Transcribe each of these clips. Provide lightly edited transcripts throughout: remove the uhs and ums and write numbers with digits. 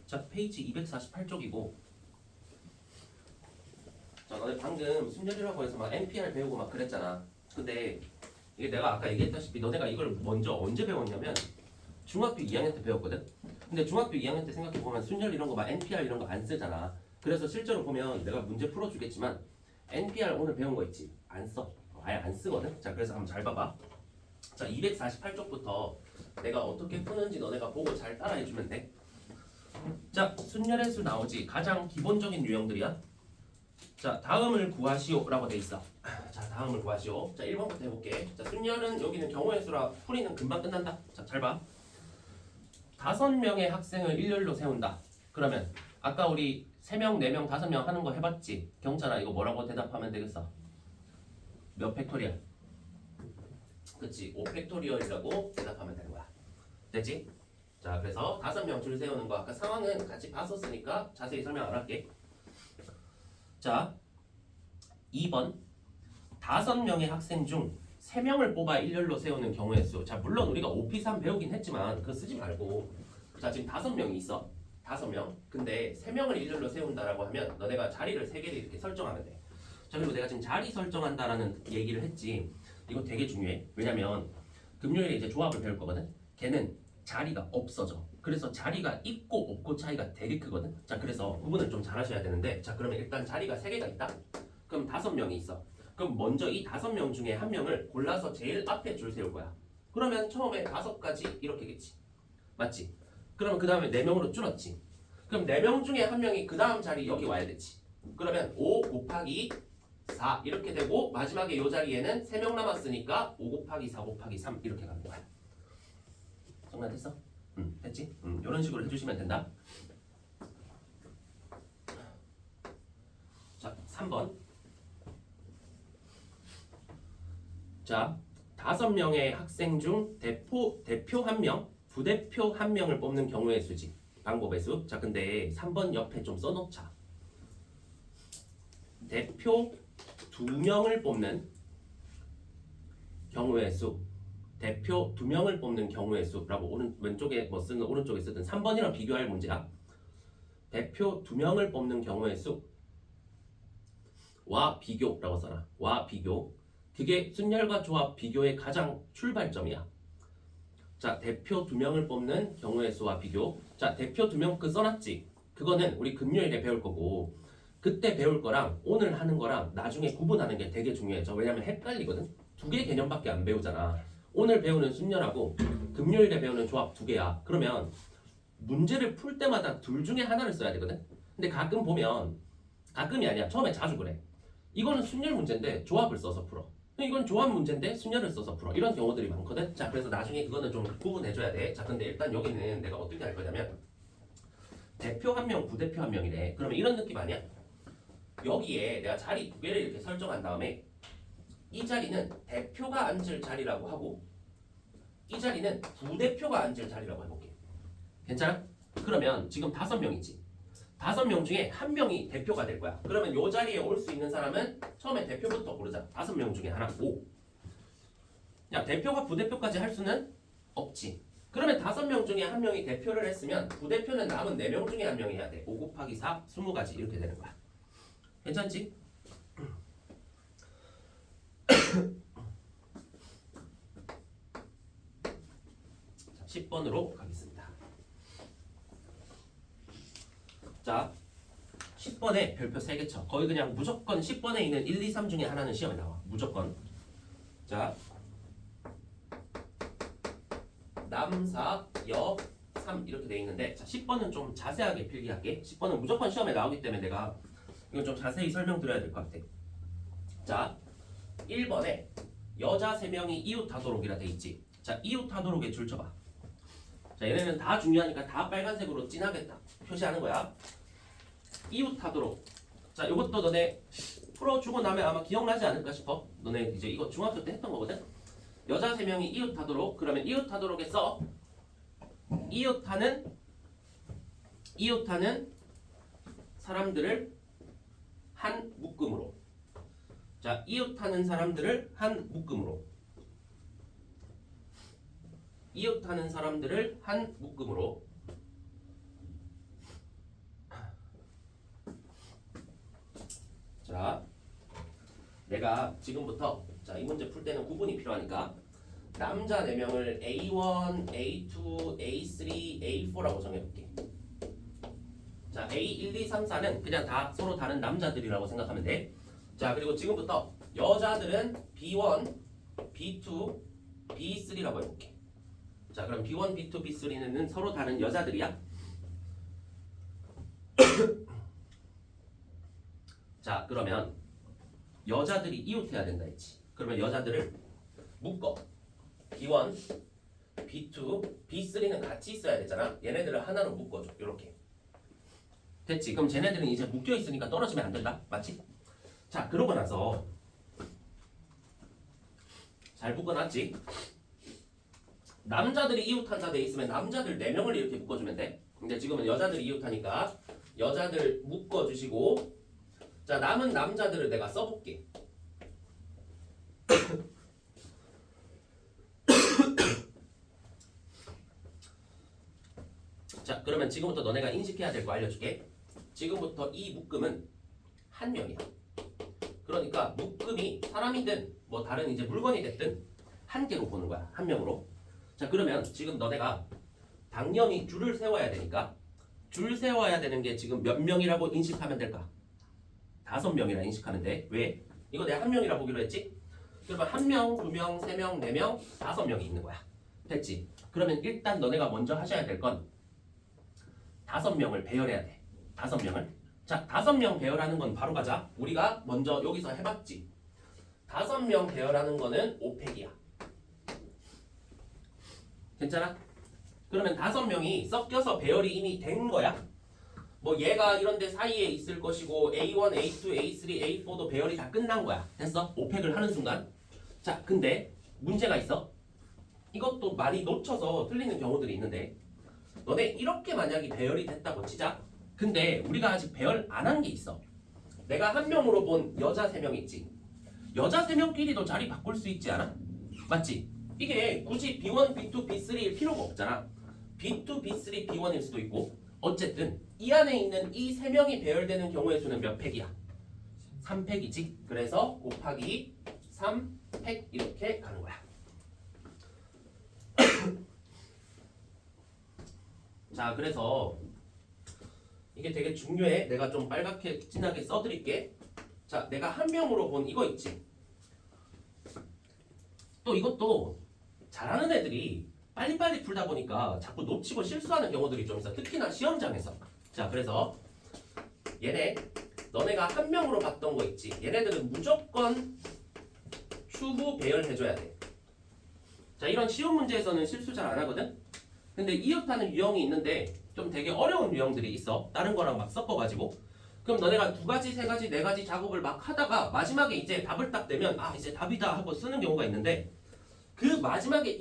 자, 페이지 248쪽이고. 자, 너네 방금 순열이라고 해서 막 NPR 배우고 막 그랬잖아. 근데 이게 내가 아까 얘기했다시피 너네가 이걸 먼저 언제 배웠냐면 중학교 2학년 때 배웠거든. 근데 중학교 2학년 때 생각해보면 순열 이런 거 막 NPR 이런 거 안 쓰잖아. 그래서 실제로 보면 내가 문제 풀어주겠지만 NPR 오늘 배운 거 있지? 안 써. 아예 안 쓰거든. 자, 그래서 한번 잘 봐봐. 자, 248쪽부터 내가 어떻게 푸는지 너네가 보고 잘 따라해주면 돼. 자, 순열의 수 나오지. 가장 기본적인 유형들이야. 자, 다음을 구하시오 라고 돼 있어. 자, 다음을 구하시오. 자, 1번부터 해볼게. 자, 순열은 여기는 경우의 수라 풀이는 금방 끝난다. 자, 잘 봐. 5명의 학생을 일렬로 세운다. 그러면 아까 우리 3명, 4명, 5명 하는 거 해봤지? 경찬아, 이거 뭐라고 대답하면 되겠어? 몇 팩토리얼? 그치, 5팩토리얼이라고 대답하면 되는 거야. 됐지? 자, 그래서 5명 줄 세우는 거 아까 상황은 같이 봤었으니까 자세히 설명 안 할게. 자, 2번 5명의 학생 중 3명을 뽑아 일렬로 세우는 경우의 수. 자, 물론 우리가 5P3 배우긴 했지만 그거 쓰지 말고. 자, 지금 5명이 있어. 5명. 근데 3명을 일렬로 세운다라고 하면 너네가 자리를 3개를 이렇게 설정하면 돼. 자, 그리고 내가 지금 자리 설정한다라는 얘기를 했지. 이거 되게 중요해. 왜냐면 금요일에 이제 조합을 배울 거거든. 걔는 자리가 없어져. 그래서 자리가 있고 없고 차이가 되게 크거든. 자, 그래서 구분을 좀 잘 하셔야 되는데, 자, 그러면 일단 자리가 3개가 있다. 그럼 5명이 있어. 그럼 먼저 이 5명 중에 한 명을 골라서 제일 앞에 줄 세울 거야. 그러면 처음에 5가지 이렇게겠지. 맞지? 그러면 그 다음에 4명으로 줄었지. 그럼 4명 중에 한 명이 그 다음 자리 여기 와야 되지. 그러면 5 곱하기 4 이렇게 되고 마지막에 이 자리에는 3명 남았으니까 5 곱하기 4 곱하기 3 이렇게 가는 거야. 정리됐어? 됐지? 이런 식으로 해주시면 된다. 자, 3번. 자, 5명의 학생 중 대표 1명, 부대표 1명을 뽑는 경우의 수지. 방법의 수. 자, 근데 3번 옆에 좀 써놓자. 대표 2명을 뽑는 경우의 수. 대표 2명을 뽑는 경우의 수라고 왼쪽에 뭐 쓰든 오른쪽에 쓰든 3번이랑 비교할 문제야. 대표 2명을 뽑는 경우의 수와 비교라고 써라. 와 비교. 그게 순열과 조합 비교의 가장 출발점이야. 자, 대표 2명을 뽑는 경우의 수와 비교. 자, 대표 2명 그 써놨지? 그거는 우리 금요일에 배울 거고 그때 배울 거랑 오늘 하는 거랑 나중에 구분하는 게 되게 중요해져. 왜냐면 헷갈리거든. 2개 개념밖에 안 배우잖아. 오늘 배우는 순열하고 금요일에 배우는 조합 2개야. 그러면 문제를 풀 때마다 둘 중에 하나를 써야 되거든. 근데 가끔 보면 가끔이 아니야. 처음에 자주 그래. 이거는 순열 문제인데 조합을 써서 풀어. 이건 조합 문제인데 순열을 써서 풀어. 이런 경우들이 많거든. 자, 그래서 나중에 그거는 좀 구분해줘야 돼. 자, 근데 일단 여기는 내가 어떻게 할 거냐면 대표 1명, 부대표 1명이래. 그러면 이런 느낌 아니야? 여기에 내가 자리 2개를 이렇게 설정한 다음에 이 자리는 대표가 앉을 자리라고 하고 이 자리는 부대표가 앉을 자리라고 해볼게. 괜찮아? 그러면 지금 5명이지. 5명 중에 1명이 대표가 될 거야. 그러면 이 자리에 올 수 있는 사람은 처음에 대표부터 고르자. 5명 중에 하나. 5. 야, 대표가 부대표까지 할 수는 없지. 그러면 5명 중에 1명이 대표를 했으면 부대표는 남은 4명 중에 1명이 해야 돼. 5 곱하기 4, 20가지 이렇게 되는 거야. 괜찮지? 자, 10번으로 가겠습니다. 자, 10번에 별표 3개 쳐. 거의 그냥 무조건 10번에 있는 1, 2, 3 중에 하나는 시험에 나와. 무조건. 자, 남, 4, 여, 3 이렇게 돼 있는데 자, 10번은 좀 자세하게 필기할게. 10번은 무조건 시험에 나오기 때문에 내가 이건 좀 자세히 설명드려야 될 것 같아. 자, 1번에 여자 3명이 이웃하도록이라 돼 있지. 자, 이웃하도록에 줄 쳐봐. 자, 얘네는 다 중요하니까 다 빨간색으로 진하게 딱 표시하는 거야. 이웃하도록. 자, 이것도 너네 풀어주고 나면 아마 기억나지 않을까 싶어. 너네 이제 이거 중학교 때 했던 거거든. 여자 3명이 이웃하도록. 그러면 이웃하도록에 써. 이웃하는 사람들을 한 묶음으로. 자, 이웃하는 사람들을 한 묶음으로. 이웃하는 사람들을 한 묶음으로. 자, 내가 지금부터 자, 이 문제 풀 때는 구분이 필요하니까 남자 4명을 A1, A2, A3, A4라고 정해볼게. 자, A1, 2, 3, 4는 그냥 다 서로 다른 남자들이라고 생각하면 돼. 자, 그리고 지금부터 여자들은 B1, B2, B3라고 해볼게. 자, 그럼 B1, B2, B3는 서로 다른 여자들이야. 자, 그러면 여자들이 이웃해야 된다 했지. 그러면 여자들을 묶어. B1, B2, B3는 같이 있어야 되잖아. 얘네들을 하나로 묶어줘. 이렇게. 됐지? 그럼 쟤네들은 이제 묶여 있으니까 떨어지면 안 된다. 맞지? 자, 그러고 나서 잘 묶어놨지? 남자들이 이웃한다 돼 있으면 남자들 4명을 이렇게 묶어주면 돼. 근데 지금은 여자들이 이웃하니까 여자들 묶어주시고, 자, 남은 남자들을 내가 써볼게. 자, 그러면 지금부터 너네가 인식해야 될 거 알려줄게. 지금부터 이 묶음은 한 명이야. 그러니까 묶음이 사람이든 뭐 다른 이제 물건이 됐든 한 개로 보는 거야. 한 명으로. 자, 그러면 지금 너네가 당연히 줄을 세워야 되니까 줄 세워야 되는 게 지금 몇 명이라고 인식하면 될까? 5명이라 인식하면 돼. 왜? 이거 내가 한 명이라 보기로 했지? 그러면 1명, 2명, 3명, 4명, 5명이 있는 거야. 됐지? 그러면 일단 너네가 먼저 하셔야 될 건 5명을 배열해야 돼. 5명을. 자, 5명 배열하는 건 바로 가자. 우리가 먼저 여기서 해봤지. 5명 배열하는 거는 5팩이야. 괜찮아? 그러면 5명이 섞여서 배열이 이미 된 거야. 뭐 얘가 이런데 사이에 있을 것이고 A1, A2, A3, A4도 배열이 다 끝난 거야. 됐어? 5팩을 하는 순간. 자, 근데 문제가 있어. 이것도 많이 놓쳐서 틀리는 경우들이 있는데, 너네 이렇게 만약에 배열이 됐다고 치자. 근데 우리가 아직 배열 안 한 게 있어. 내가 한 명으로 본 여자 3명 있지. 여자 3명끼리도 자리 바꿀 수 있지 않아? 맞지? 이게 굳이 B1, B2, B3일 필요가 없잖아. B2, B3, B1일 수도 있고. 어쨌든 이 안에 있는 이 3명이 배열되는 경우의 수는 몇 팩이야? 3팩이지. 그래서 곱하기 3팩 이렇게 가는 거야. 자, 그래서 이게 되게 중요해. 내가 좀 빨갛게 진하게 써드릴게. 자, 내가 한 명으로 본 이거 있지. 또 이것도 잘하는 애들이 빨리빨리 풀다 보니까 자꾸 놓치고 실수하는 경우들이 좀 있어. 특히나 시험장에서. 자, 그래서 너네가 한 명으로 봤던 거 있지. 얘네들은 무조건 추후 배열해줘야 돼. 자, 이런 쉬운 문제에서는 실수 잘 안 하거든. 근데 이웃하는 유형이 있는데 좀 되게 어려운 유형들이 있어. 다른 거랑 막 섞어가지고. 그럼 너네가 2가지, 3가지, 4가지 작업을 막 하다가 마지막에 이제 답을 딱 내면 아, 이제 답이다 하고 쓰는 경우가 있는데, 그 마지막에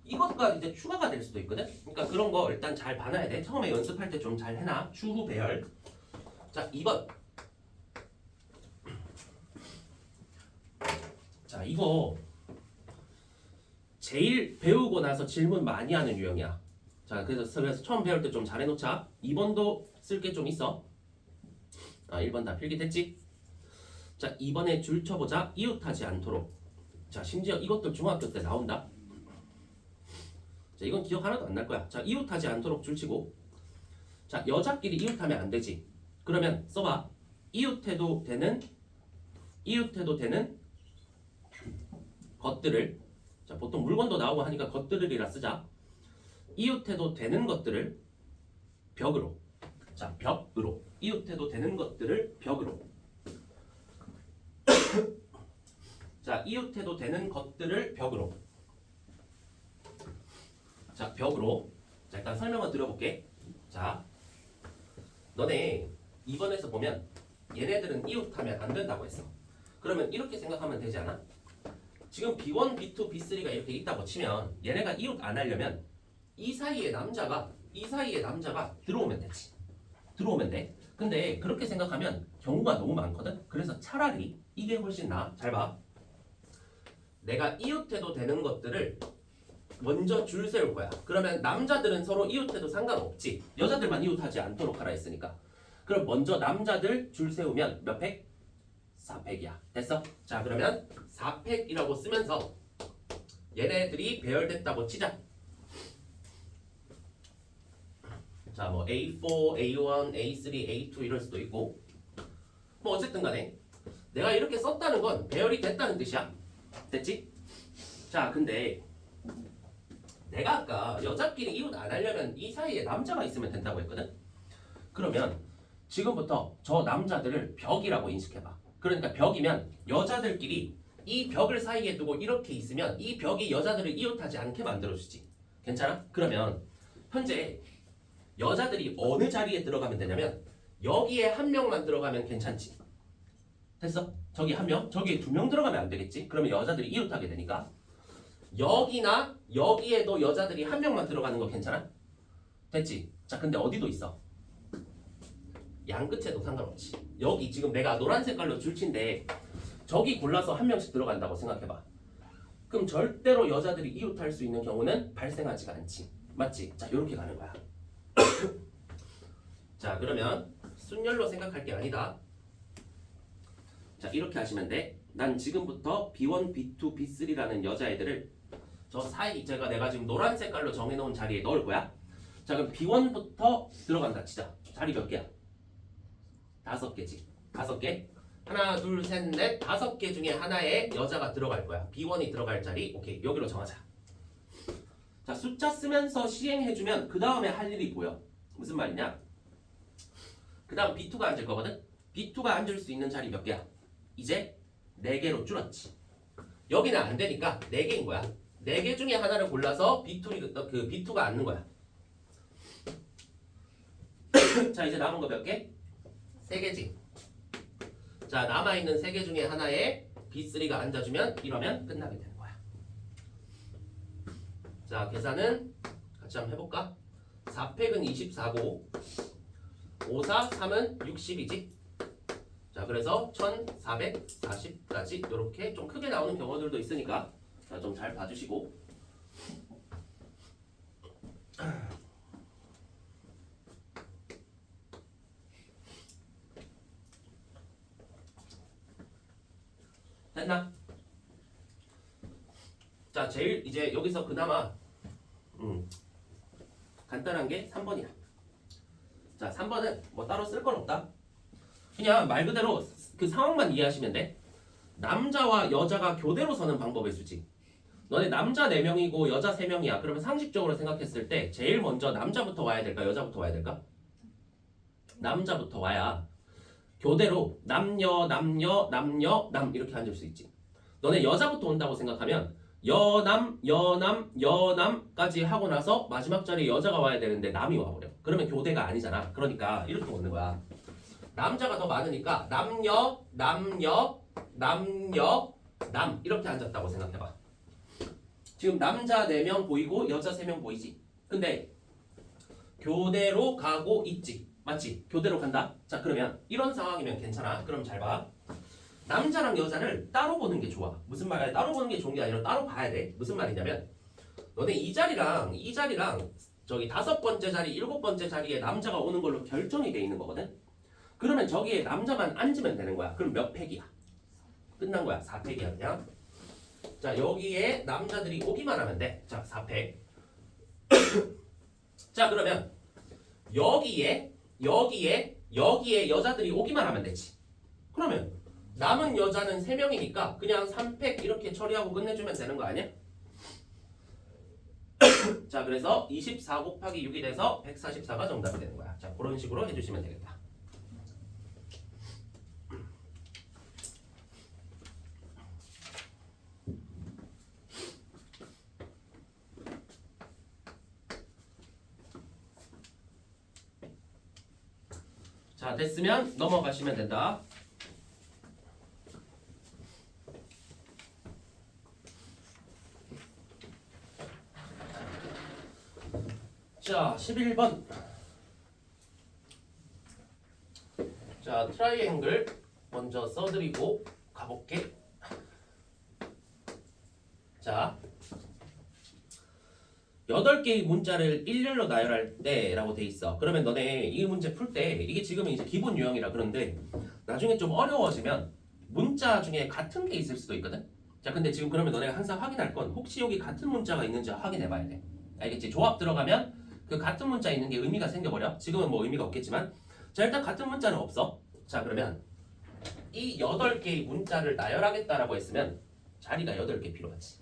이것과 이제 추가가 될 수도 있거든. 그러니까 그런 거 일단 잘 봐놔야 돼. 처음에 연습할 때 좀 잘 해놔. 추후 배열. 자, 2번. 자, 이거 제일 배우고 나서 질문 많이 하는 유형이야. 자, 그래서 처음 배울 때 좀 잘해놓자. 2번도 쓸 게 좀 있어. 아, 1번 다 필기됐지? 자, 2번에 줄 쳐보자. 이웃하지 않도록. 자, 심지어 이것도 중학교 때 나온다. 자, 이건 기억 하나도 안 날 거야. 자, 이웃하지 않도록 줄 치고. 자, 여자끼리 이웃하면 안 되지. 그러면 써봐. 이웃해도 되는 것들을. 자, 보통 물건도 나오고 하니까 것들이라 쓰자. 이웃해도 되는 것들을 벽으로. 자, 벽으로. 이웃해도 되는 것들을 벽으로. 자, 이웃해도 되는 것들을 벽으로. 자, 벽으로. 자, 일단 설명을 드려볼게. 자, 너네 2번에서 보면 얘네들은 이웃하면 안 된다고 했어. 그러면 이렇게 생각하면 되지 않아? 지금 B1, B2, B3가 이렇게 있다고 치면 얘네가 이웃 안 하려면 이 사이에 남자가 들어오면 되지. 들어오면 돼. 근데 그렇게 생각하면 경우가 너무 많거든. 그래서 차라리 이게 훨씬 나아. 잘 봐. 내가 이웃해도 되는 것들을 먼저 줄 세울 거야. 그러면 남자들은 서로 이웃해도 상관없지. 여자들만 이웃하지 않도록 하라 했으니까. 그럼 먼저 남자들 줄 세우면 몇 팩? 4팩이야. 됐어? 자 그러면 4팩이라고 쓰면서 얘네들이 배열됐다고 치자. 자 뭐 A4, A1, A3, A2 이럴 수도 있고 뭐 어쨌든 간에 내가 이렇게 썼다는 건 배열이 됐다는 뜻이야. 됐지? 자 근데 내가 아까 여자끼리 이웃 안 하려면 이 사이에 남자가 있으면 된다고 했거든? 그러면 지금부터 저 남자들을 벽이라고 인식해봐. 그러니까 벽이면 여자들끼리 이 벽을 사이에 두고 이렇게 있으면 이 벽이 여자들을 이웃하지 않게 만들어주지. 괜찮아? 그러면 현재 여자들이 어느 자리에 들어가면 되냐면 여기에 한 명만 들어가면 괜찮지. 됐어? 저기 한 명, 저기에 두 명 들어가면 안 되겠지? 그러면 여자들이 이웃하게 되니까 여기나 여기에도 여자들이 한 명만 들어가는 거 괜찮아? 됐지? 자 근데 어디도 있어? 양 끝에도 상관없지. 여기 지금 내가 노란 색깔로 줄친데 저기 골라서 한 명씩 들어간다고 생각해봐. 그럼 절대로 여자들이 이웃할 수 있는 경우는 발생하지가 않지. 맞지? 자 이렇게 가는 거야. 자 그러면 순열로 생각할 게 아니다. 자 이렇게 하시면 돼. 난 지금부터 B1, B2, B3라는 여자애들을 저 사이 내가 지금 노란 색깔로 정해놓은 자리에 넣을 거야. 자 그럼 B1부터 들어간다 치자. 자리 몇 개야? 5개지. 5개. 하나, 둘, 셋, 넷, 5개 중에 하나에 여자가 들어갈 거야. B1이 들어갈 자리. 오케이 여기로 정하자. 자 숫자 쓰면서 시행해주면 그 다음에 할 일이 보여. 무슨 말이냐? 그 다음 B2가 앉을 거거든? B2가 앉을 수 있는 자리 몇 개야? 이제 4개로 줄었지. 여기는 안 되니까 4개인 거야. 4개 중에 하나를 골라서 B2가 앉는 거야. 자 이제 남은 거 몇 개? 3개지. 자 남아있는 3개 중에 하나에 B3가 앉아주면 이러면 끝나게 되는 거야. 자 계산은 같이 한번 해볼까? 4팩은 24고 5, 4, 3은 60이지. 자 그래서 1440까지 이렇게 좀 크게 나오는 경우들도 있으니까 자 좀 잘 봐주시고 됐나? 자 제일 이제 여기서 그나마 간단한 게 3번이야. 자 3번은 뭐 따로 쓸 건 없다. 그냥 말 그대로 그 상황만 이해하시면 돼. 남자와 여자가 교대로 서는 방법의 수지. 너네 남자 4명이고 여자 3명이야. 그러면 상식적으로 생각했을 때 제일 먼저 남자부터 와야 될까? 여자부터 와야 될까? 남자부터 와야 교대로 남녀 남 이렇게 앉을 수 있지. 너네 여자부터 온다고 생각하면 여남까지 하고 나서 마지막 자리에 여자가 와야 되는데 남이 와버려. 그러면 교대가 아니잖아. 그러니까 이렇게 오는 거야. 남자가 더 많으니까 남 이렇게 앉았다고 생각해봐. 지금 남자 4명 보이고 여자 3명 보이지? 근데 교대로 가고 있지. 맞지? 교대로 간다? 자 그러면 이런 상황이면 괜찮아. 그럼 잘 봐. 남자랑 여자를 따로 보는 게 좋아. 무슨 말이야? 따로 보는 게 좋은 게 아니라 따로 봐야 돼. 무슨 말이냐면 너네 이 자리랑 저기 5번째 자리, 7번째 자리에 남자가 오는 걸로 결정이 돼 있는 거거든? 그러면 저기에 남자만 앉으면 되는 거야. 그럼 몇 팩이야? 끝난 거야. 4팩이야 그냥. 자 여기에 남자들이 오기만 하면 돼. 자 4팩. 자 그러면 여기에 여자들이 오기만 하면 되지. 그러면 남은 여자는 3명이니까 그냥 3팩 이렇게 처리하고 끝내주면 되는 거 아니야? 자 그래서 24 곱하기 6이 돼서 144가 정답이 되는 거야. 자 그런 식으로 해주시면 되겠다. 자 됐으면 넘어가시면 된다. 자 11번. 자 트라이앵글 먼저 써드리고 가볼게. 자 8개의 문자를 일렬로 나열할 때 라고 돼 있어. 그러면 너네 이 문제 풀 때 이게 지금은 이제 기본 유형이라 그런데 나중에 좀 어려워지면 문자 중에 같은 게 있을 수도 있거든. 자, 근데 지금 그러면 너네가 항상 확인할 건 혹시 여기 같은 문자가 있는지 확인해 봐야 돼. 알겠지? 조합 들어가면 그 같은 문자 있는 게 의미가 생겨버려. 지금은 뭐 의미가 없겠지만. 자, 일단 같은 문자는 없어. 자, 그러면 이 8개의 문자를 나열하겠다라고 했으면 자리가 8개 필요하지.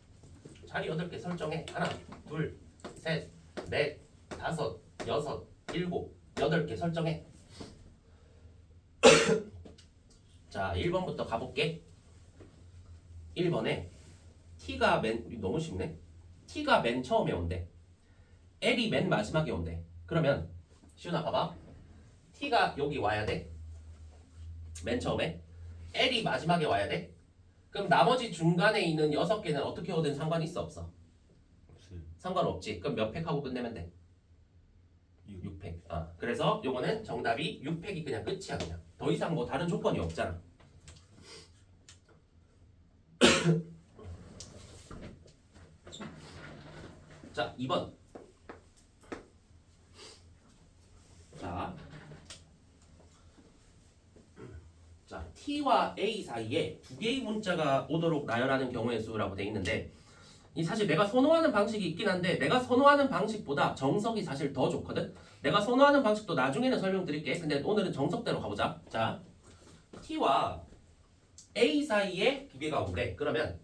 자리 8개 설정해. 하나, 둘, 셋, 넷, 다섯, 여섯, 일곱, 8개 설정해. 자, 1번부터 가볼게. 1번에 T가 너무 쉽네. T가 맨 처음에 온대. L이 맨 마지막에 온대. 그러면 시훈아 봐봐. T가 여기 와야 돼. 맨 처음에. L이 마지막에 와야 돼. 그럼 나머지 중간에 있는 6개는 어떻게 오든 상관이 있어 없어? 상관없지. 그럼 몇 팩하고 끝내면 돼? 6팩. 그래서 요거는 정답이 6팩이 그냥 끝이야. 그냥 더 이상 뭐 다른 조건이 없잖아. 자, 2번. 자, T와 A 사이에 2개의 문자가 오도록 나열하는 경우의 수라고 돼 있는데, 이 사실 내가 선호하는 방식이 있긴 한데 내가 선호하는 방식보다 정석이 사실 더 좋거든. 내가 선호하는 방식도 나중에는 설명드릴게. 근데 오늘은 정석대로 가보자. 자, T와 A 사이에 2개가 온대. 그러면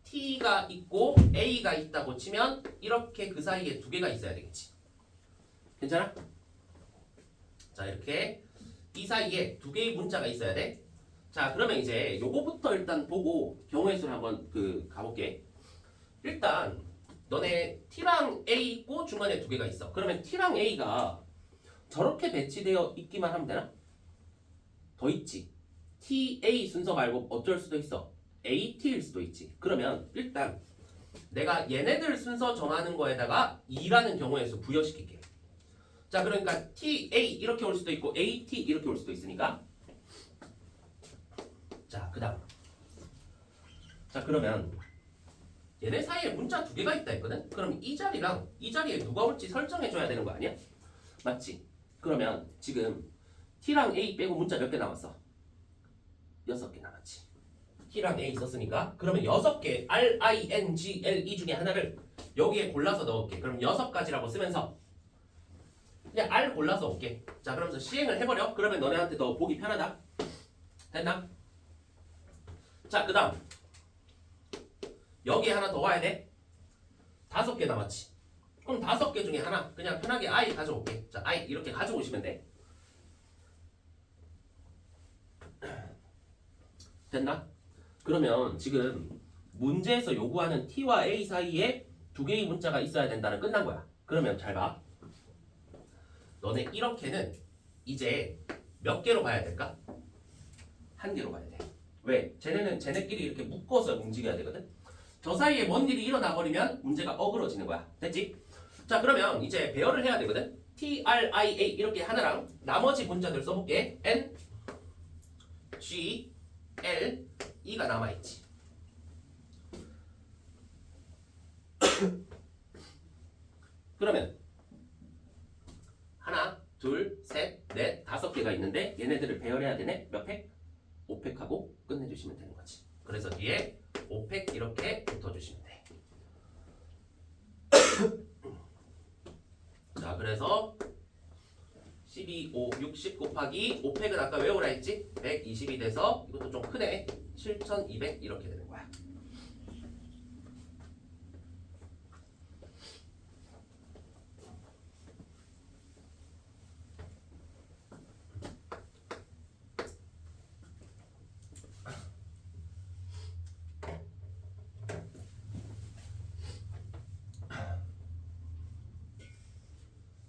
T가 있고 A가 있다고 치면 이렇게 그 사이에 2개가 있어야 되겠지. 괜찮아? 자, 이렇게 이 사이에 2개의 문자가 있어야 돼. 자, 그러면 이제 요거부터 일단 보고 경우의 수를 한번 가볼게. 일단 너네 T랑 A 있고 중간에 2개가 있어. 그러면 T랑 A가 저렇게 배치되어 있기만 하면 되나? 더 있지. T, A 순서 말고 어쩔 수도 있어. A, T일 수도 있지. 그러면 일단 내가 얘네들 순서 정하는 거에다가 2라는 경우의 수 부여시킬게. 자, 그러니까 T, A 이렇게 올 수도 있고 A, T 이렇게 올 수도 있으니까. 자, 그 다음. 자, 그러면 얘네 사이에 문자 2개가 있다 했거든? 그럼 이 자리랑 이 자리에 누가 올지 설정해줘야 되는 거 아니야? 맞지? 그러면 지금 T랑 A 빼고 문자 몇 개 남았어? 6개 남았지. T랑 A 있었으니까 그러면 6개 R, I, N, G, L, E 중에 하나를 여기에 골라서 넣을게. 그럼 6가지라고 쓰면서 그냥 R 골라서 올게. 자, 그러면서 시행을 해버려. 그러면 너네한테 더 보기 편하다. 됐나? 자, 그 다음 여기에 하나 더 와야 돼. 5개 남았지. 그럼 5개 중에 하나 그냥 편하게 I 가져올게. 자, I 이렇게 가져오시면 돼. 됐나? 그러면 지금 문제에서 요구하는 T와 A 사이에 2개의 문자가 있어야 된다는 끝난 거야. 그러면 잘 봐. 너네 이렇게는 이제 몇 개로 봐야 될까? 1개로 봐야 돼. 왜? 쟤네는 쟤네끼리 이렇게 묶어서 움직여야 되거든. 저 사이에 뭔 일이 일어나 버리면 문제가 어그러지는 거야. 됐지? 자, 그러면 이제 배열을 해야 되거든. T, R, I, A 이렇게 하나랑 나머지 문자들 써볼게. N, G, L, E가 남아있지. 그러면 하나, 둘, 셋, 넷, 5개가 있는데 얘네들을 배열해야 되네. 몇 팩? 5팩하고 끝내주시면 되는 거지. 그래서 뒤에 5팩 이렇게 붙어주시면 돼. 자, 그래서 12, 5, 60 곱하기 5팩은 아까 외우라 했지? 120이 돼서 이것도 좀 크네. 7200 이렇게 되는 거야.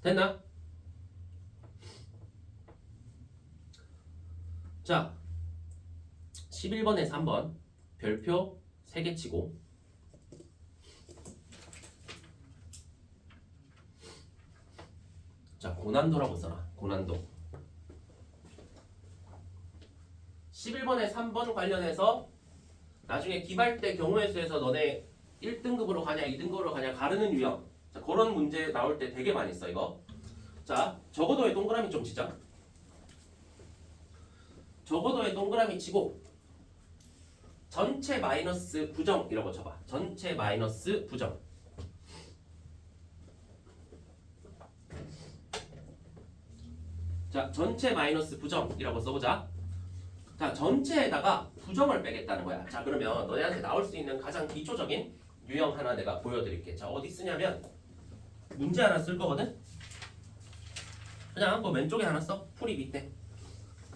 됐나? 자, 11번에 3번 별표 3개 치고 자, 고난도라고 써라. 고난도. 11번에 3번 관련해서 나중에 기말때 경우의 수에서 너네 1등급으로 가냐 2등급으로 가냐 가르는 유형. 자, 그런 문제 나올 때 되게 많이 써 이거. 자, 적어도에 동그라미 좀 치자. 적어도에 동그라미 치고 전체 마이너스 부정이라고 쳐봐. 전체 마이너스 부정. 자, 전체 마이너스 부정이라고 써보자. 자, 전체에다가 부정을 빼겠다는 거야. 자, 그러면 너네한테 나올 수 있는 가장 기초적인 유형 하나 내가 보여드릴게. 자, 어디 쓰냐면 문제 하나 쓸 거거든. 그냥 한번 왼쪽에 하나 써. 풀이 밑에.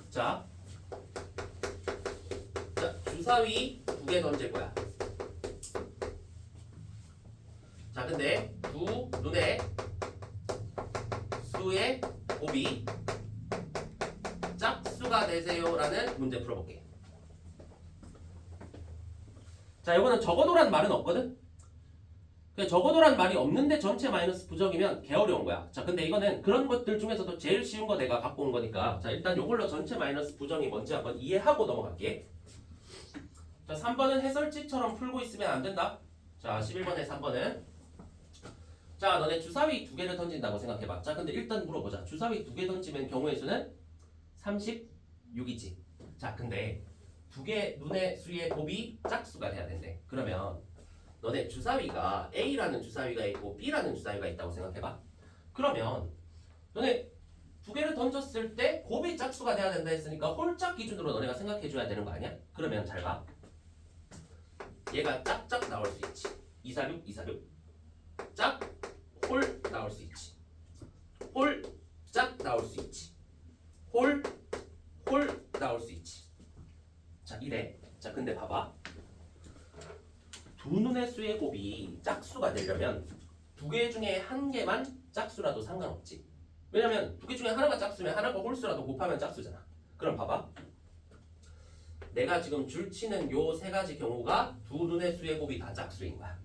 자, 주사위 2개 던질 거야. 자, 근데 두 눈의 수의 곱이 짝수가 되세요라는 문제 풀어볼게. 자, 이거는 적어도란 말은 없거든. 적어도란 말이 없는데 전체 마이너스 부정이면 개 어려운 거야. 자, 근데 이거는 그런 것들 중에서도 제일 쉬운 거 내가 갖고 온 거니까. 자, 일단 이걸로 전체 마이너스 부정이 뭔지 한번 이해하고 넘어갈게. 자, 3번은 해설집처럼 풀고 있으면 안 된다. 자, 11번에 3번은 자, 너네 주사위 2개를 던진다고 생각해봐. 자, 근데 일단 물어보자. 주사위 2개 던지면 경우의 수는 36이지. 자, 근데 2개 눈의 수의 곱이 짝수가 돼야 된대. 그러면 너네 주사위가 A라는 주사위가 있고 B라는 주사위가 있다고 생각해봐. 그러면 너네 2개를 던졌을 때 곱이 짝수가 돼야 된다 했으니까 홀짝 기준으로 너네가 생각해줘야 되는 거 아니야? 그러면 잘 봐. 얘가 짝짝 나올 수 있지. 246, 246. 짝, 홀 나올 수 있지. 홀, 짝 나올 수 있지. 홀, 홀 나올 수 있지. 자, 이래. 자, 근데 봐봐. 두 눈의 수의 곱이 짝수가 되려면 2개 중에 1개만 짝수라도 상관없지. 왜냐면 2개 중에 하나가 짝수면 하나가 홀수라도 곱하면 짝수잖아. 그럼 봐봐. 내가 지금 줄치는 요 3가지 경우가 두 눈의 수의 곱이 다 짝수인 거야.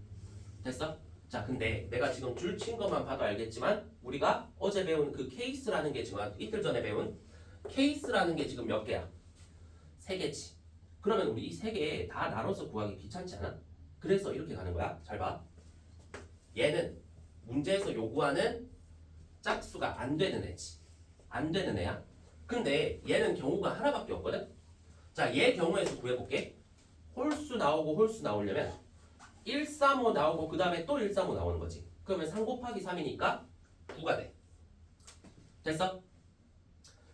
됐어? 자, 근데 내가 지금 줄친 것만 봐도 알겠지만 우리가 어제 배운 그 케이스라는 게 지금 이틀 전에 배운 케이스라는 게 지금 몇 개야? 3개지. 그러면 우리 이 3개 다 나눠서 구하기 귀찮지 않아? 그래서 이렇게 가는 거야. 잘 봐. 얘는 문제에서 요구하는 짝수가 안 되는 애지. 안 되는 애야. 근데 얘는 경우가 하나밖에 없거든. 자, 얘 경우에서 구해볼게. 홀수 나오고 홀수 나오려면 135 나오고 그 다음에 또 135 나오는 거지. 그러면 3 곱하기 3이니까 9가 돼. 됐어?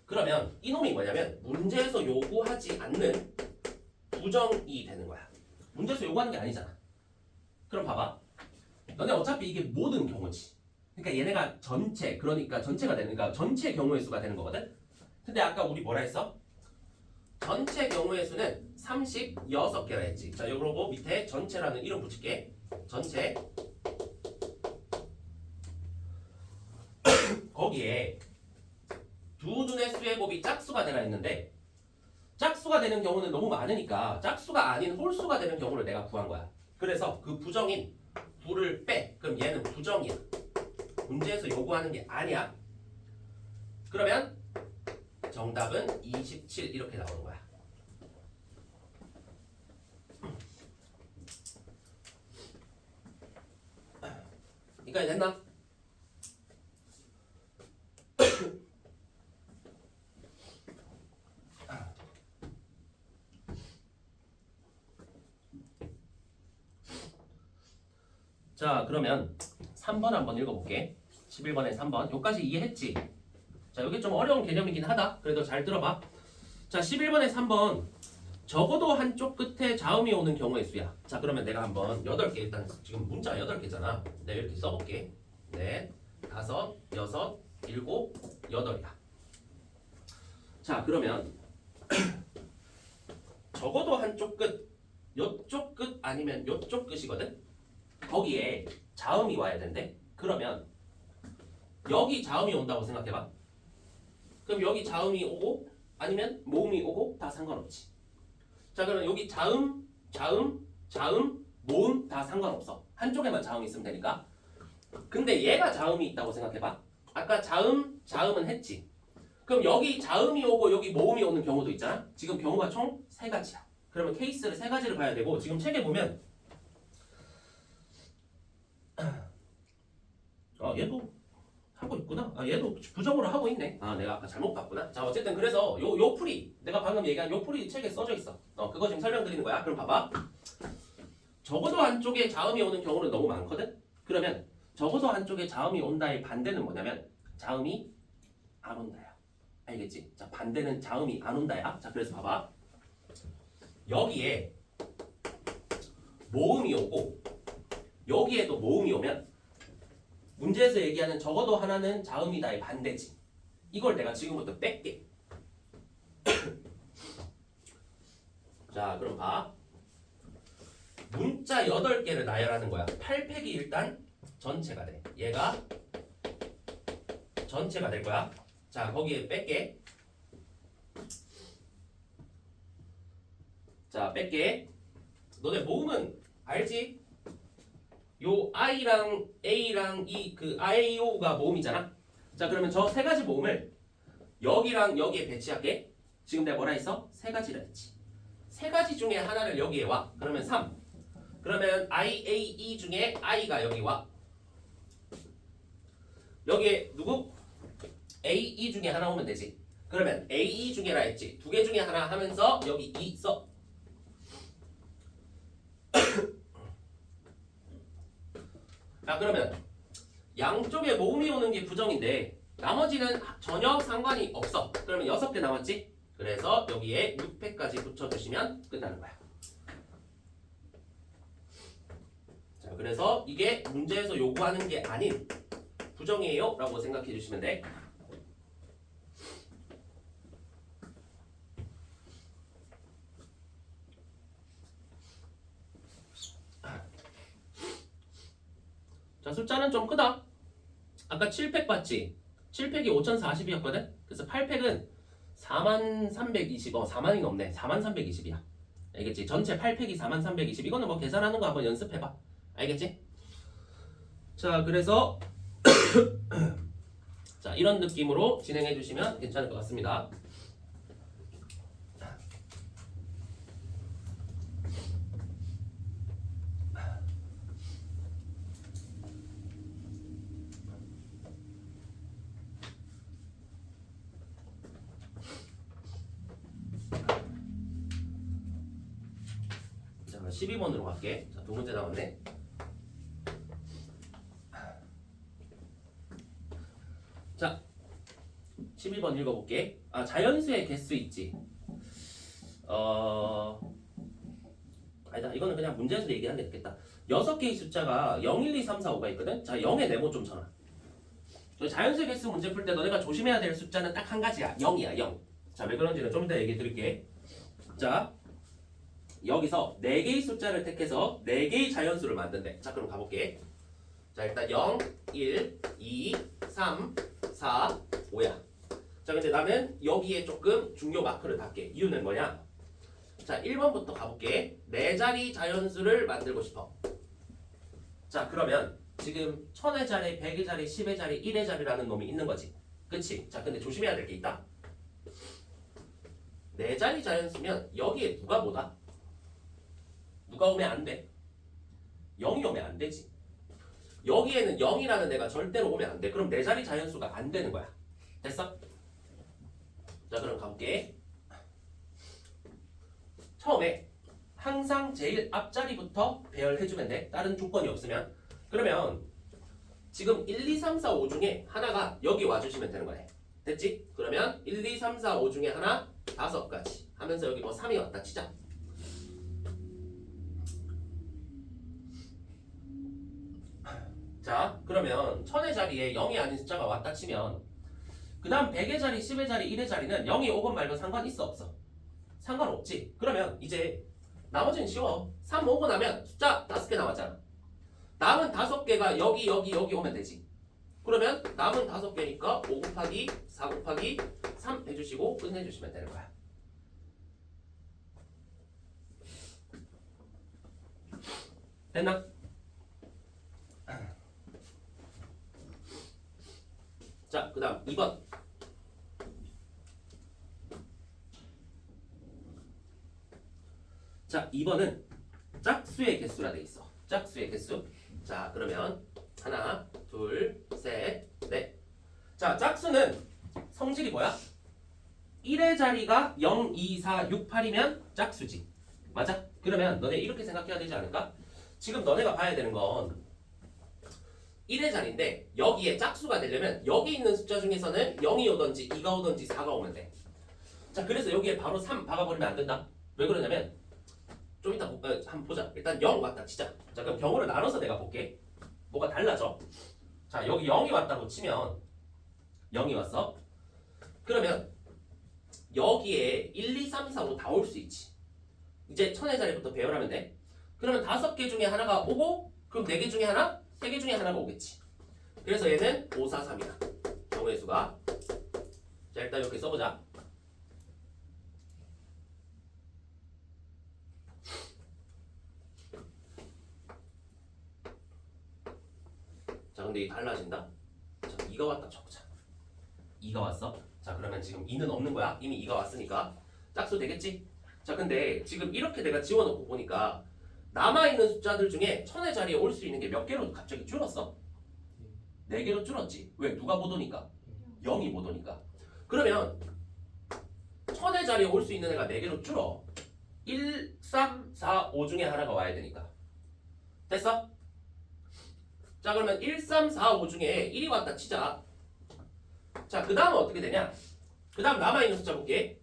그러면 이놈이 뭐냐면 문제에서 요구하지 않는 부정이 되는 거야. 문제에서 요구하는 게 아니잖아. 그럼 봐봐. 너네 어차피 이게 모든 경우지. 그러니까 얘네가 전체, 그러니까 전체가 되는, 그러니까 전체 경우의 수가 되는 거거든. 근데 아까 우리 뭐라 했어? 전체 경우의 수는 36개라 했지. 자, 요러고 밑에 전체라는 이름 붙일게. 전체. 거기에 두 눈의 수의 곱이 짝수가 되라 했는데 짝수가 되는 경우는 너무 많으니까 짝수가 아닌 홀수가 되는 경우를 내가 구한 거야. 그래서 그 부정인 9를 빼. 그럼 얘는 부정이야. 문제에서 요구하는 게 아니야. 그러면 정답은 27 이렇게 나오는 거야. 여기까지 됐나? 자, 그러면 3번 한번 읽어볼게. 11번에 3번. 여기까지 이해했지? 자, 이게 좀 어려운 개념이긴 하다. 그래도 잘 들어봐. 자, 11번에 3번. 적어도 한쪽 끝에 자음이 오는 경우의 수야. 자, 그러면 내가 한번 8개, 일단 지금 문자 8개잖아. 내가 이렇게 써볼게. 넷, 5, 6, 7, 8이야. 자, 그러면 적어도 한쪽 끝, 요쪽 끝 아니면 요쪽 끝이거든? 거기에 자음이 와야 된대. 그러면 여기 자음이 온다고 생각해봐. 그럼 여기 자음이 오고 아니면 모음이 오고 다 상관없지. 자, 그러면 여기 자음, 모음 다 상관없어. 한쪽에만 자음이 있으면 되니까. 근데 얘가 자음이 있다고 생각해봐. 아까 자음은 했지. 그럼 여기 자음이 오고 여기 모음이 오는 경우도 있잖아. 지금 경우가 총 3가지야. 그러면 케이스를 3가지를 봐야 되고 지금 책에 보면 얘도 하고 있구나. 얘도 부정으로 하고 있네. 아, 내가 아까 잘못 봤구나. 자, 어쨌든 그래서 요 풀이 내가 방금 얘기한 요 풀이 책에 써져 있어. 그거 지금 설명드리는 거야. 그럼 봐봐. 적어도 한쪽에 자음이 오는 경우는 너무 많거든. 그러면 적어도 한쪽에 자음이 온다의 반대는 뭐냐면 자음이 안 온다야. 알겠지? 자, 반대는 자음이 안 온다야. 자, 그래서 봐봐. 여기에 모음이 오고 여기에도 모음이 오면 문제에서 얘기하는 적어도 하나는 자음이다의 반대지. 이걸 내가 지금부터 뺄게. 자, 그럼 봐. 문자 8개를 나열하는 거야. 8팩이 일단 전체가 돼. 얘가 전체가 될 거야. 자, 거기에 뺄게. 자, 뺄게. 너네 모음은 알지? 요 I랑 A랑 이 그 IO가 모음이잖아. 자, 그러면 저 세 가지 모음을 여기랑 여기에 배치할게. 지금 내가 뭐라 했어? 세 가지라 했지. 세 가지 중에 하나를 여기에 와. 그러면 3. 그러면 IAE 중에 I가 여기 와. 여기에 누구? AE 중에 하나 오면 되지. 그러면 AE 중에라 했지. 두 개 중에 하나 하면서 여기 2 써. 자, 그러면 양쪽에 모음이 오는 게 부정인데 나머지는 전혀 상관이 없어. 그러면 6개 남았지? 그래서 여기에 6팩까지 붙여주시면 끝나는 거야. 자, 그래서 이게 문제에서 요구하는 게 아닌 부정이에요 라고 생각해 주시면 돼. 자, 숫자는 좀 크다. 아까 7팩 봤지? 7팩이 5040이었거든? 그래서 8팩은 4320, 4만이 넘네. 4320이야. 알겠지? 전체 8팩이 4320. 이거는 뭐 계산하는 거 한번 연습해봐. 알겠지? 자, 그래서 자, 이런 느낌으로 진행해 주시면 괜찮을 것 같습니다. 자, 12번으로 갈게. 자, 두 문제 남았네. 자, 11번 읽어볼게. 아, 자연수의 개수 있지. 아니다. 이거는 그냥 문제에서 얘기하는 게 낫겠다. 6개의 숫자가 0, 1, 2, 3, 4, 5가 있거든. 자, 0의 네모 좀 쳐놔. 자연수의 개수 문제 풀 때 너네가 조심해야 될 숫자는 딱 한 가지야. 0이야, 0. 자, 왜 그런지는 좀 이따 얘기해 드릴게. 자, 여기서 4개의 숫자를 택해서 4개의 자연수를 만든대. 자, 그럼 가볼게. 자, 일단 0, 1, 2, 3, 4, 5야. 자, 근데 나는 여기에 조금 중요 마크를 달게. 이유는 뭐냐? 자, 1번부터 가볼게. 4자리 자연수를 만들고 싶어. 자, 그러면 지금 1000의 자리, 100의 자리, 10의 자리, 1의 자리라는 놈이 있는 거지. 그치? 자, 근데 조심해야 될 게 있다. 4자리 자연수면 여기에 누가 뭐다? 누가 오면 안 돼? 0이 오면 안 되지. 여기에는 0이라는 애가 절대로 오면 안 돼. 그럼 4자리 자연수가 안 되는 거야. 됐어? 자, 그럼 가볼게. 처음에 항상 제일 앞자리부터 배열해주면 돼. 다른 조건이 없으면. 그러면 지금 1, 2, 3, 4, 5 중에 하나가 여기 와주시면 되는 거네. 됐지? 그러면 1, 2, 3, 4, 5 중에 하나 5가지 하면서 여기 뭐 3이 왔다 치자. 자, 그러면 1000의 자리에 0이 아닌 숫자가 왔다 치면 그 다음 100의 자리, 10의 자리, 1의 자리는 0이 오건 말건 상관 있어 없어? 상관없지. 그러면 이제 나머지는 쉬워. 3 오고 나면 숫자 5개 남았잖아. 남은 5개가 여기 오면 되지. 그러면 남은 5개니까 5 곱하기 4 곱하기 3 해주시고 끝내주시면 되는 거야. 됐나? 자, 그 다음 2번. 자, 2번은 짝수의 개수라 돼 있어. 짝수의 개수. 자, 그러면 하나, 둘, 셋, 넷. 자, 짝수는 성질이 뭐야? 1의 자리가 0, 2, 4, 6, 8이면 짝수지. 맞아? 그러면 너네 이렇게 생각해야 되지 않을까? 지금 너네가 봐야 되는 건 1의 자리인데 여기에 짝수가 되려면 여기 있는 숫자 중에서는 0이 오던지 2가 오던지 4가 오면 돼. 자, 그래서 여기에 바로 3 박아버리면 안 된다. 왜 그러냐면 좀 이따 한번 보자. 일단 0 왔다 치자. 자, 그럼 경우를 나눠서 내가 볼게. 뭐가 달라져. 자, 여기 0이 왔다고 치면 0이 왔어. 그러면 여기에 1, 2, 3, 4, 5 다 올 수 있지. 이제 천의 자리부터 배열하면 돼. 그러면 5개 중에 하나가 오고 그럼 4개 중에 하나? 3개 중에 하나가 오겠지. 그래서 얘는 5, 4, 3이다. 경우의 수가. 자, 일단 이렇게 써보자. 자, 근데 이 달라진다. 자, 2가 왔다 적자. 2가 왔어. 자, 그러면 지금 2는 없는 거야. 이미 2가 왔으니까 짝수 되겠지? 자, 근데 지금 이렇게 내가 지워놓고 보니까 남아있는 숫자들 중에 천의 자리에 올 수 있는 게 몇 개로 갑자기 줄었어? 4개로 줄었지. 왜? 누가 못 오니까? 0이 못 오니까. 그러면 천의 자리에 올 수 있는 애가 4개로 줄어. 1, 3, 4, 5 중에 하나가 와야 되니까. 됐어? 자, 그러면 1, 3, 4, 5 중에 1이 왔다 치자. 자, 그 다음은 어떻게 되냐? 그 다음 남아있는 숫자 볼게.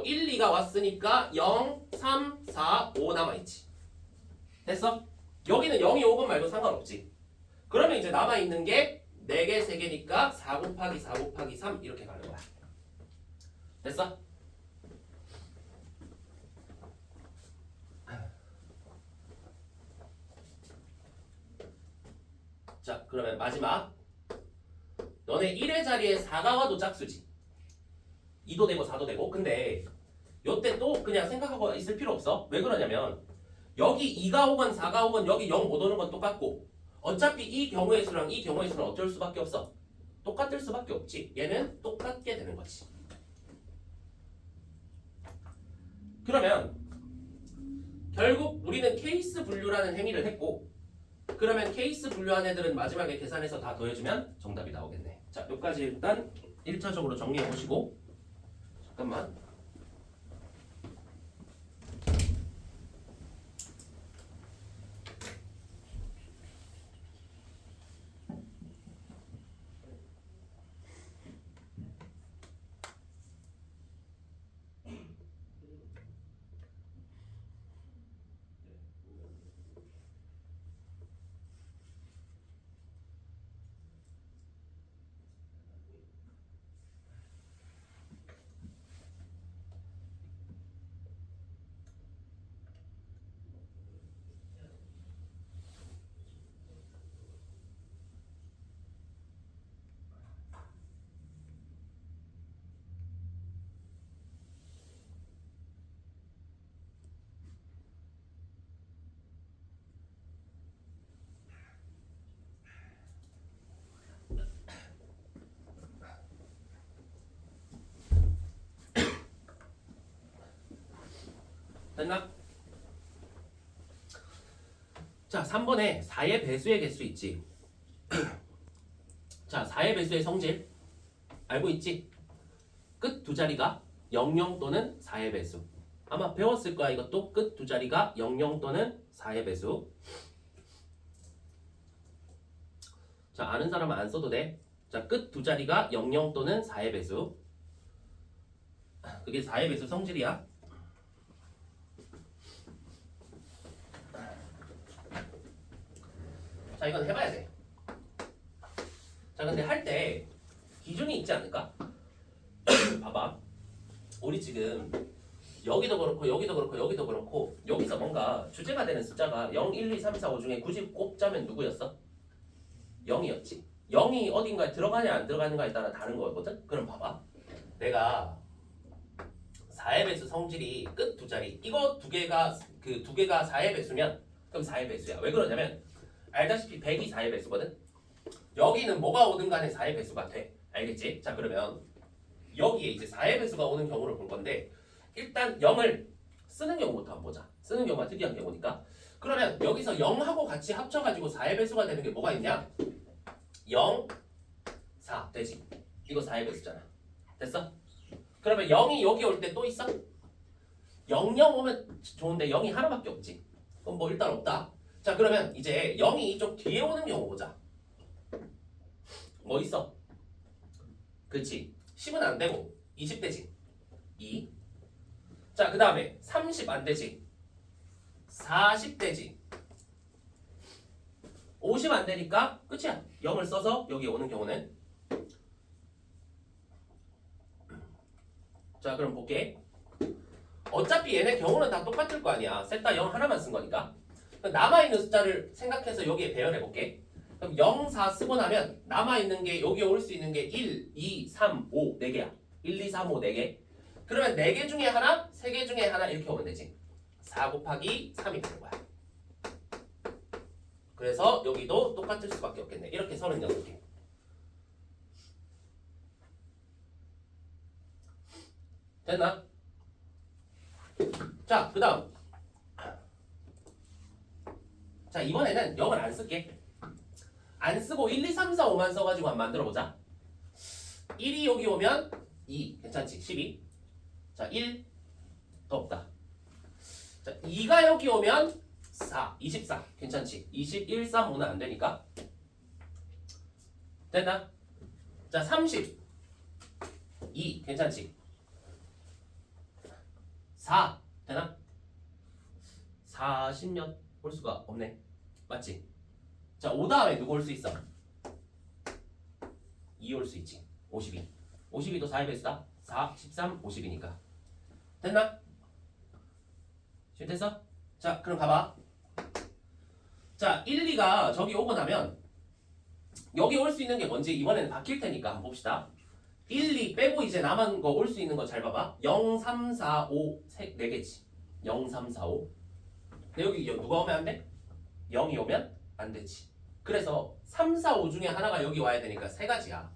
1, 2가 왔으니까 0, 3, 4, 5 남아있지. 됐어? 여기는 0이 5건 말고 상관없지. 그러면 이제 남아있는 게 4개, 3개니까 4 곱하기 4 곱하기 3 이렇게 가는 거야. 됐어? 자, 그러면 마지막. 너네 1의 자리에 4가 와도 짝수지. 2도 되고 4도 되고. 근데 요때 또 그냥 생각하고 있을 필요 없어. 왜 그러냐면 여기 2가 오건 4가 오건 여기 0 못 오는 건 똑같고 어차피 이 경우의 수랑 이 경우의 수는 어쩔 수밖에 없어. 똑같을 수밖에 없지. 얘는 똑같게 되는 거지. 그러면 결국 우리는 케이스 분류라는 행위를 했고 그러면 케이스 분류한 애들은 마지막에 계산해서 다 더해주면 정답이 나오겠네. 자, 여기까지 일단 1차적으로 정리해 보시고 잠깐만. 됐나? 자, 3번에 4의 배수의 개수 있지. 자, 4의 배수의 성질 알고 있지? 끝 두 자리가 00 또는 4의 배수. 아마 배웠을 거야. 이것도 끝 두 자리가 00 또는 4의 배수. 자, 아는 사람은 안 써도 돼. 자, 끝 두 자리가 00 또는 4의 배수. 그게 4의 배수 성질이야. 자, 이건 해봐야 돼. 자, 근데 할 때 기준이 있지 않을까? 봐봐. 우리 지금 여기도 그렇고 여기도 그렇고 여기도 그렇고 여기서 뭔가 주제가 되는 숫자가 0, 1, 2, 3, 4, 5 중에 굳이 꼽자면 누구였어? 0이었지. 0이 어딘가에 들어가냐 안 들어가는가에 따라 다른 거거든? 그럼 봐봐. 내가 4의 배수 성질이 끝 두 자리 이거 두 개가 그 두 개가 4의 배수면 그럼 4의 배수야. 왜 그러냐면 알다시피 100이 4의 배수거든? 여기는 뭐가 오든 간에 4의 배수가 돼. 알겠지? 자, 그러면 여기에 이제 4의 배수가 오는 경우를 볼 건데 일단 0을 쓰는 경우부터 한번 보자. 쓰는 경우가 특이한 경우니까. 그러면 여기서 0하고 같이 합쳐가지고 4의 배수가 되는 게 뭐가 있냐? 0, 4 되지. 이거 4의 배수잖아. 됐어? 그러면 0이 여기 올 때 또 있어? 0, 0 오면 좋은데 0이 하나밖에 없지. 그럼 뭐 일단 없다. 자 그러면 이제 0이 이쪽 뒤에 오는 경우 보자. 뭐 있어? 그렇지. 10은 안 되고 20 되지. 2. 자 그 다음에 30 안 되지. 40 되지. 50 안 되니까 끝이야. 0을 써서 여기 오는 경우는. 자 그럼 볼게. 어차피 얘네 경우는 다 똑같을 거 아니야. 셋 다 0 하나만 쓴 거니까. 남아있는 숫자를 생각해서 여기에 배열해 볼게. 그럼 0, 4 쓰고 나면 남아있는 게 여기 올 수 있는 게 1, 2, 3, 5 4개야. 1, 2, 3, 5 4개. 그러면 4개 중에 하나, 3개 중에 하나 이렇게 오면 되지. 4 곱하기 3이 되는 거야. 그래서 여기도 똑같을 수밖에 없겠네. 이렇게 36개. 됐나? 자, 그 다음. 자, 이번에는 0을 안 쓸게. 안 쓰고 1, 2, 3, 4, 5만 써가지고 한번 만들어보자. 1이 여기 오면 2. 괜찮지? 12. 자, 1. 더 없다. 자, 2가 여기 오면 4. 24. 괜찮지? 21, 3, 5는 안 되니까. 됐나? 자, 30. 2. 괜찮지? 4. 되나? 40년 올 수가 없네. 맞지? 자, 5 다음에 누구 올 수 있어? 2 올 수 있지. 52. 52도 4의 배수다. 4, 13, 50이니까. 됐나? 지금 됐어? 자, 그럼 가봐. 자, 1, 2가 저기 오고 나면 여기 올 수 있는 게 뭔지 이번에는 바뀔 테니까 한번 봅시다. 1, 2 빼고 이제 남은 거 올 수 있는 거 잘 봐봐. 0, 3, 4, 5, 4개지. 0, 3, 4, 5. 근데 여기 누가 오면 안 돼? 0이 오면 안 되지. 그래서 3, 4, 5 중에 하나가 여기 와야 되니까 3가지야.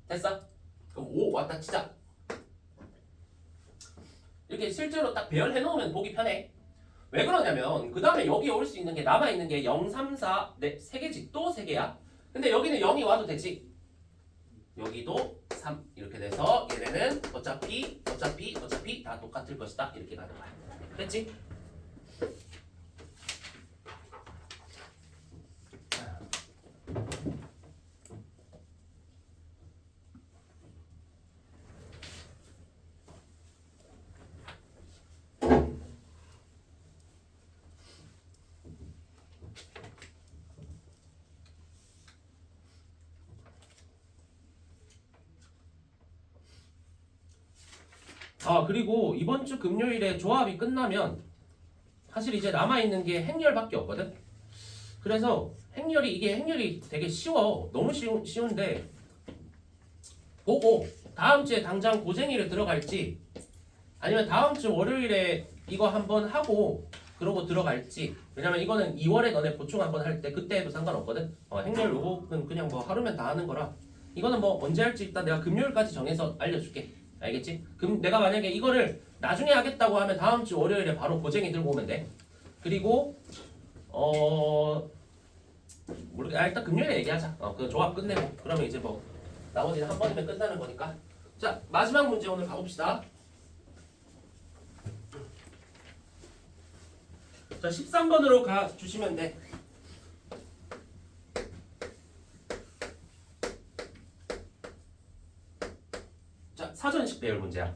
됐어? 그럼 5 왔다 치자. 이렇게 실제로 딱 배열해 놓으면 보기 편해. 왜 그러냐면 그 다음에 여기 올 수 있는 게 남아있는 게 0, 3, 4, 3개지. 또 3개야. 근데 여기는 0이 와도 되지. 여기도 3 이렇게 돼서 얘네는 어차피 다 똑같을 것이다. 이렇게 가는 거야. 됐지? 그리고 이번 주 금요일에 조합이 끝나면 사실 이제 남아있는 게 행렬밖에 없거든. 그래서 행렬이 되게 쉬워. 너무 쉬운데 보고 다음 주에 당장 고쟁이를 들어갈지 아니면 다음 주 월요일에 이거 한번 하고 그러고 들어갈지. 왜냐면 이거는 2월에 너네 보충 한번 할 때 그때 해도 상관없거든. 행렬 요거는 그냥 뭐 하루면 다 하는 거라. 이거는 뭐 언제 할지 일단 내가 금요일까지 정해서 알려줄게. 알겠지? 그럼 내가 만약에 이거를 나중에 하겠다고 하면 다음 주 월요일에 바로 고쟁이 들고 오면 돼. 그리고 일단 금요일에 얘기하자. 그 조합 끝내고 그러면 이제 뭐 나머지는 한 번이면 끝나는 거니까. 자, 마지막 문제 오늘 가봅시다. 자, 13번으로 가주시면 돼. 자, 사전식 배열 문제야.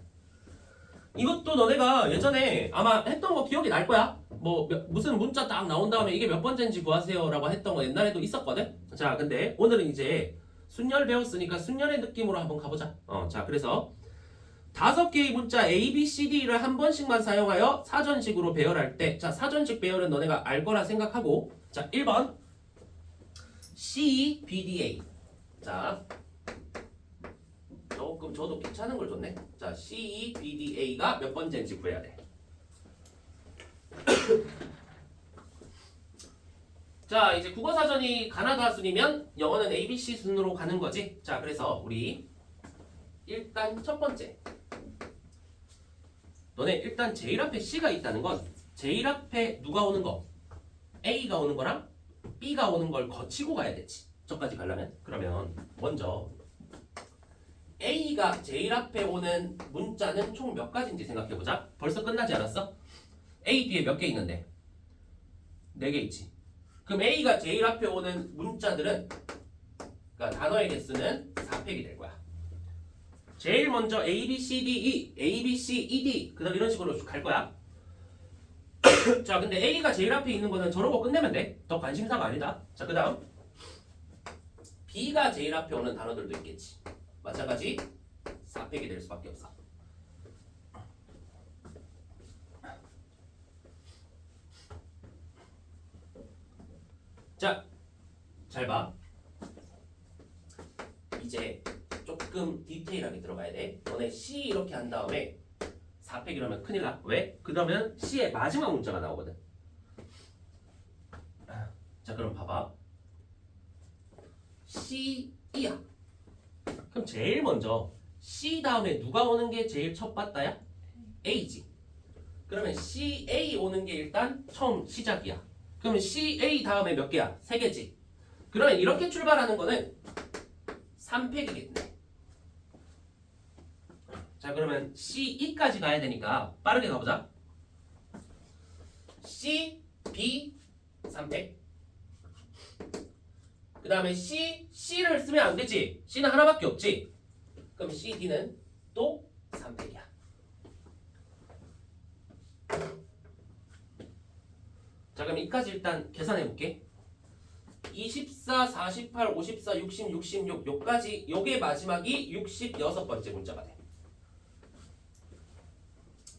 이것도 너네가 예전에 아마 했던 거 기억이 날 거야. 뭐 무슨 문자 딱 나온 다음에 이게 몇 번째인지 구하세요 라고 했던 거 옛날에도 있었거든. 자, 근데 오늘은 이제 순열 배웠으니까 순열의 느낌으로 한번 가보자. 자, 그래서 5개의 문자 A, B, C, D를 한 번씩만 사용하여 사전식으로 배열할 때, 자, 사전식 배열은 너네가 알 거라 생각하고, 자, 1번 C, B, D, A. 자, 조금 저도 괜찮은 걸 줬네. 자, C, B, D, A가 몇 번째인지 구해야 돼. 자, 이제 국어사전이 가나다 순이면 영어는 A, B, C 순으로 가는 거지. 자, 그래서 우리 일단 첫 번째. 너네 일단 제일 앞에 C가 있다는 건 제일 앞에 누가 오는 거? A가 오는 거랑 B가 오는 걸 거치고 가야 되지. 저까지 가려면. 그러면 먼저 A가 제일 앞에 오는 문자는 총 몇 가지인지 생각해보자. 벌써 끝나지 않았어? A 뒤에 몇 개 있는데? 4개 있지. 그럼 A가 제일 앞에 오는 문자들은, 그러니까 단어의 개수는 4팩이 될 거야. 제일 먼저 A, B, C, D, E, A, B, C, E, D 그다음 이런 식으로 갈 거야. 자, 근데 A가 제일 앞에 있는 거는 저러고 끝내면 돼. 더 관심사가 아니다. 자, 그다음 B가 제일 앞에 오는 단어들도 있겠지. 마찬가지 4팩이 될 수밖에 없어. 자, 잘 봐. 이제 조금 디테일하게 들어가야 돼. 너네 C 이렇게 한 다음에 4팩이라면 큰일 나. 왜? 그러면 C의 마지막 문자가 나오거든. 자, 그럼 봐봐. C이야. 그럼 제일 먼저 C 다음에 누가 오는 게 제일 첫 봤다야? A지. 그러면 CA 오는 게 일단 처음 시작이야. 그러면 CA 다음에 몇 개야? 3개지. 그러면 이렇게 출발하는 거는 3팩이겠네. 자, 그러면 C2까지 가야 되니까 빠르게 가보자. C, B, 3팩. 그 다음에 C, C를 쓰면 안 되지. C는 하나밖에 없지. 그럼 C, D는 또 3팩이야. 자, 그럼 이까지 일단 계산해 볼게. 24, 48, 54, 60, 66 요까지 요게 마지막이 66번째 문자가 돼.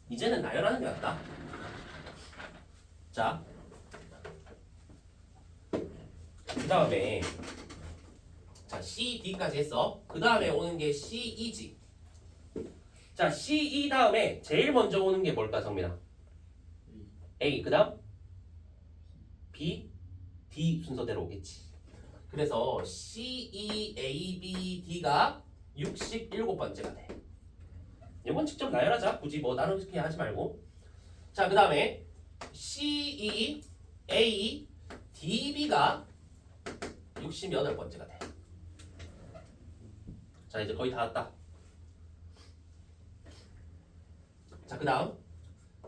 이제는 나열하는 게 낫다. 자, 그 다음에 자 C, D까지 했어. 그 다음에 오는 게 C, E지. 자, C, E 다음에 제일 먼저 오는 게 뭘까, 성민아? A, 그 다음 B, D 순서대로 오겠지. 그래서 C, E, A, B, D가 67번째가 돼. 이건 직접 나열하자. 굳이 뭐 나누기 하지 말고. 자, 그 다음에 C, E, A, D, B가 68번째가 돼. 자, 이제 거의 다 왔다. 자, 그 다음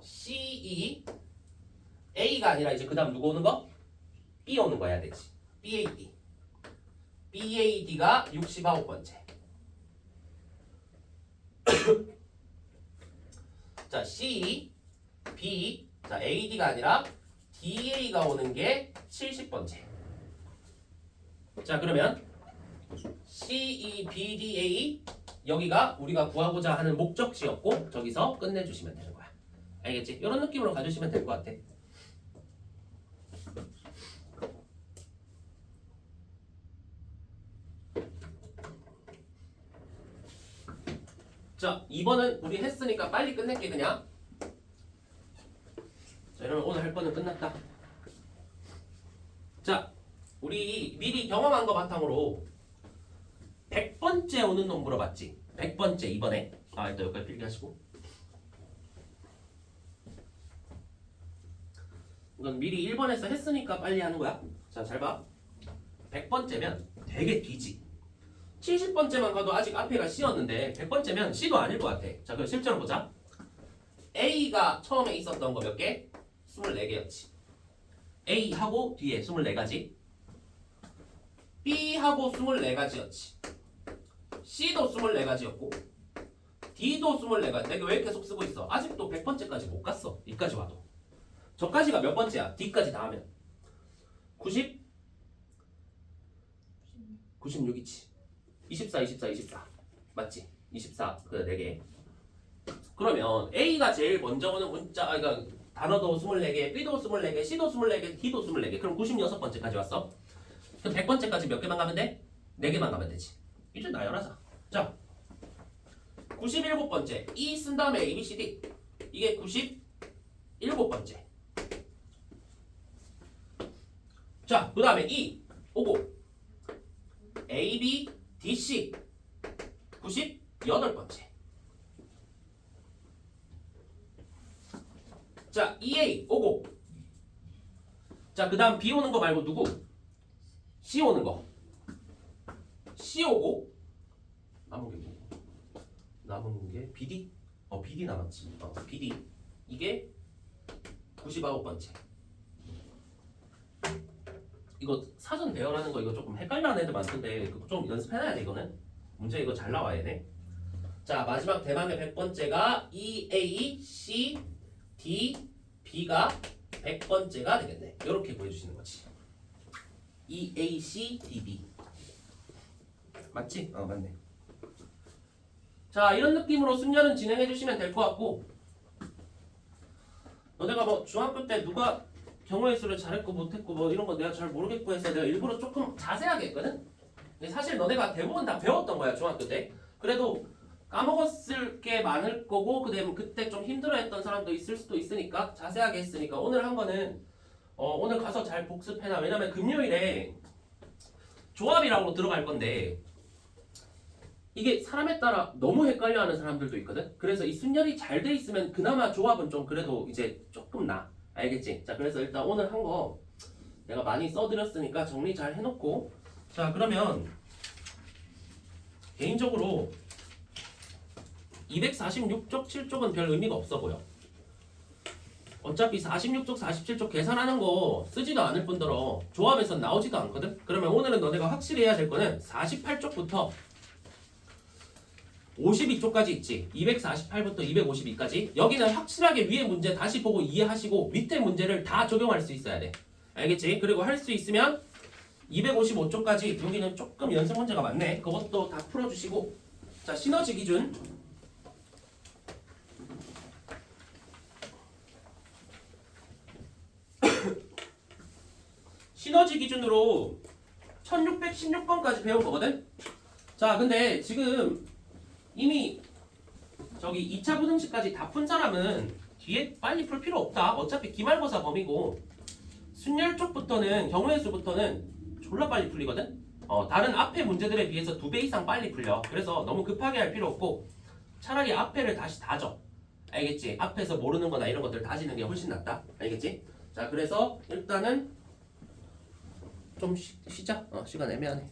C, E, A가 아니라 이제 그 다음 누구 오는 거? B 오는 거 해야 되지. BAD. BAD가 69번째. 자, C, B, 자, AD가 아니라 DA가 오는 게 70번째. 자, 그러면 C, E, B, D, A 여기가 우리가 구하고자 하는 목적지였고 저기서 끝내주시면 되는 거야. 알겠지? 이런 느낌으로 가주시면 될 것 같아. 자, 2번은 우리 했으니까 빨리 끝낼게 그냥. 자, 이러면 오늘 할 거는 끝났다. 자, 우리 미리 경험한 거 바탕으로 100번째 오는 놈 물어봤지? 100번째 이번에. 아, 일단 여기까지 필기하시고. 이건 미리 1번에서 했으니까 빨리 하는 거야. 자, 잘 봐. 100번째면 되게 뒤지. 70번째만 가도 아직 앞에가 C였는데 100번째면 C도 아닐 것 같아. 자, 그럼 실제로 보자. A가 처음에 있었던 거 몇 개? 24개였지. A하고 뒤에 24가지. B하고 24가지였지. C도 24가지였고 D도 24가지. 내가 왜 계속 쓰고 있어? 아직도 100번째까지 못 갔어. 여기까지 와도. 저까지가 몇 번째야? D까지 다 하면 96이지. 24, 24, 24 맞지? 24 그 4개. 그러면 A가 제일 먼저 오는 문자, 그러니까 단어도 24개, B도 24개, C도 24개, D도 24개. 그럼 96번째까지 왔어. 그럼 100번째까지 몇 개만 가면 돼? 4개만 가면 되지. 이제 나열하자. 자, 97번째 E 쓴 다음에 A, B, C, D. 이게 97번째. 자, 그 다음에 E 오고 A, B, D, C 98번째. 자, EA 오고. 자, 그 다음 B 오는 거 말고 누구? C 오는 거. C 오고 남은 게 뭐고? 남은 게 BD? BD 남았지. BD. 이게 99번째. 이거 사전 배열하는 거 이거 조금 헷갈려하는 애들 많던데 그거 좀 연습해놔야 돼 이거는. 문제 이거 잘 나와야 돼. 자 마지막 대망의 100번째가 E, A, C, D, B가 100번째가 되겠네. 이렇게 보여주시는 거지. E, A, C, D, B. 맞지? 맞네. 자 이런 느낌으로 순열은 진행해 주시면 될 것 같고, 너네가 뭐 중학교 때 누가 경우의 수를 잘했고 못했고 뭐 이런 거 내가 잘 모르겠고 해서 내가 일부러 조금 자세하게 했거든? 근데 사실 너네가 대부분 다 배웠던 거야 중학교 때. 그래도 까먹었을 게 많을 거고 그때 좀 힘들어했던 사람도 있을 수도 있으니까 자세하게 했으니까 오늘 한 거는 오늘 가서 잘 복습해놔. 왜냐면 금요일에 조합이라고 들어갈 건데 이게 사람에 따라 너무 헷갈려하는 사람들도 있거든. 그래서 이 순열이 잘 돼 있으면 그나마 조합은 좀 그래도 이제 조금 나. 알겠지? 자 그래서 일단 오늘 한 거 내가 많이 써드렸으니까 정리 잘 해놓고, 자 그러면 개인적으로 246쪽 7쪽은 별 의미가 없어 보여. 어차피 46쪽 47쪽 계산하는 거 쓰지도 않을 뿐더러 조합에선 나오지도 않거든. 그러면 오늘은 너네가 확실히 해야 될 거는 48쪽부터 52쪽까지 있지. 248부터 252까지. 여기는 확실하게 위에 문제 다시 보고 이해하시고 밑에 문제를 다 적용할 수 있어야 돼. 알겠지? 그리고 할 수 있으면 255쪽까지 여기는 조금 연습 문제가 많네. 그것도 다 풀어주시고, 자 시너지 기준 시너지 기준으로 1616번까지 배운 거거든? 자 근데 지금 이미 저기 2차 부등식까지 다 푼 사람은 뒤에 빨리 풀 필요 없다. 어차피 기말고사 범위고 순열 쪽부터는 경우의 수부터는 졸라 빨리 풀리거든? 다른 앞에 문제들에 비해서 2배 이상 빨리 풀려. 그래서 너무 급하게 할 필요 없고 차라리 앞에를 다시 다져. 알겠지? 앞에서 모르는 거나 이런 것들 다지는 게 훨씬 낫다. 알겠지? 자 그래서 일단은 좀 쉬자. 시간 애매하네.